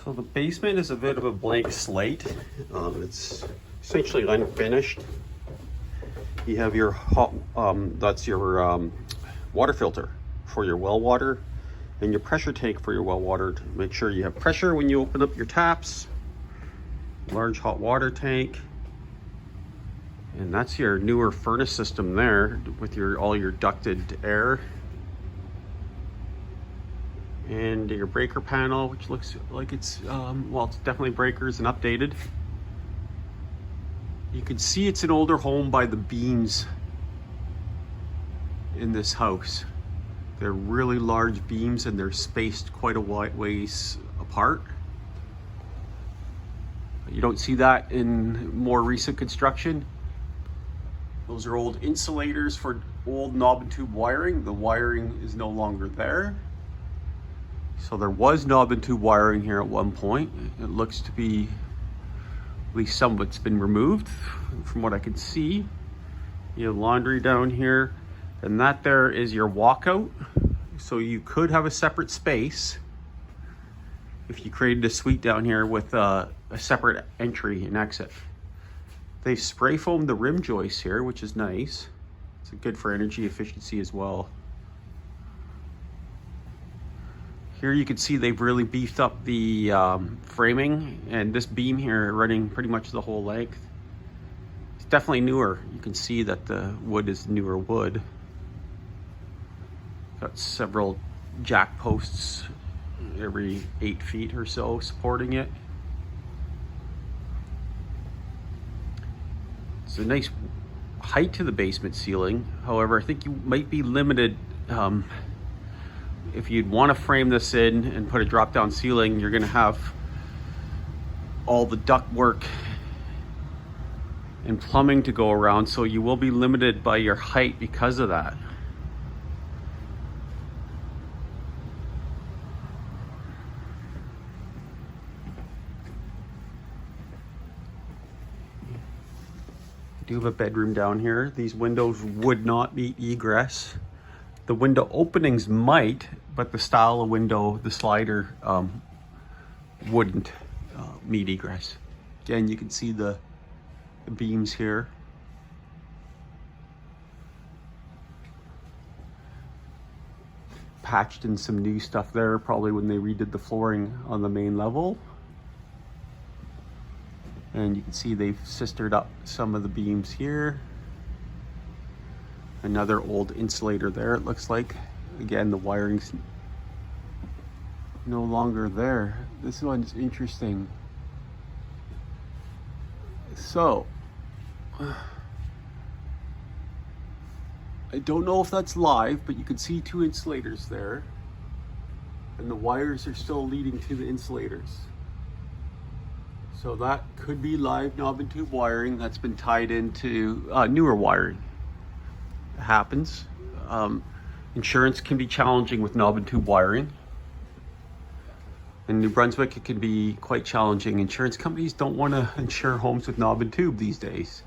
So the basement is a bit of a blank slate. It's essentially unfinished. You have your hot, that's your water filter for your well water, and your pressure tank for your well water to make sure you have pressure when you open up your taps. Large hot water tank. And that's your newer furnace system there with all your ducted air. And your breaker panel, which looks like it's, well, it's definitely breakers and updated. You can see it's an older home by the beams in this house. They're really large beams and they're spaced quite a ways apart. You don't see that in more recent construction. Those are old insulators for old knob and tube wiring. The wiring is no longer there. So there was knob and tube wiring here at one point. It looks to be, at least some of it's been removed from what I can see. You have laundry down here, and that there is your walkout. So you could have a separate space if you created a suite down here with a separate entry and exit. They spray foamed the rim joists here, which is nice. It's good for energy efficiency as well. Here you can see they've really beefed up the framing, and this beam here running pretty much the whole length. It's definitely newer. You can see that the wood is newer wood. Got several jack posts every 8 feet or so supporting it. It's a nice height to the basement ceiling. However, I think you might be limited. If you'd want to frame this in and put a drop-down ceiling, you're going to have all the duct work and plumbing to go around, so you will be limited by your height because of that. Do have a bedroom down here. These windows would not meet egress. The window openings might, but the style of window, the slider, wouldn't meet egress. Again, you can see the beams here. Patched in some new stuff there, probably when they redid the flooring on the main level. And you can see they've sistered up some of the beams here. Another old insulator there, it looks like. Again, the wiring's no longer there. This one's interesting. So, I don't know if that's live, but you can see 2 insulators there. And the wires are still leading to the insulators. So that could be live knob and tube wiring that's been tied into newer wiring. It happens. Insurance can be challenging with knob and tube wiring. In New Brunswick, it can be quite challenging. Insurance companies don't want to insure homes with knob and tube these days.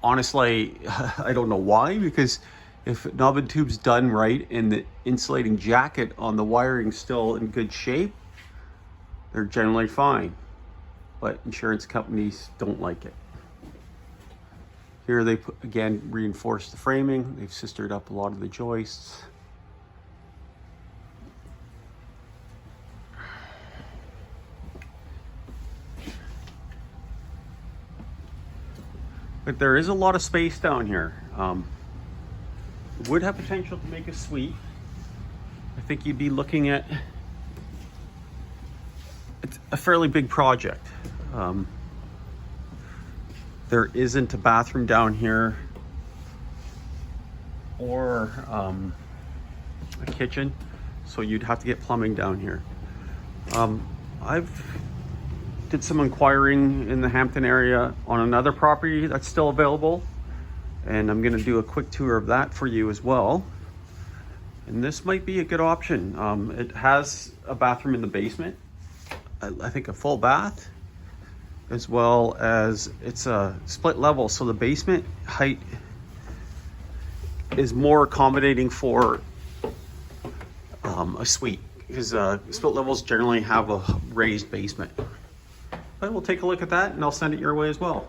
Honestly, I don't know why, because if knob and tube's done right and the insulating jacket on the wiring's still in good shape, they're generally fine. But insurance companies don't like it. Here they again reinforced the framing. They've sistered up a lot of the joists. But there is a lot of space down here. It would have potential to make a suite. I think you'd be looking at a fairly big project. There isn't a bathroom down here or a kitchen, so you'd have to get plumbing down here. I've did some inquiring in the Hampton area on another property that's still available, and I'm going to do a quick tour of that for you as well. And this might be a good option. It has a bathroom in the basement, I think a full bath, as well as it's a split level, so the basement height is more accommodating for a suite. because split levels generally have a raised basement. But we'll take a look at that and I'll send it your way as well.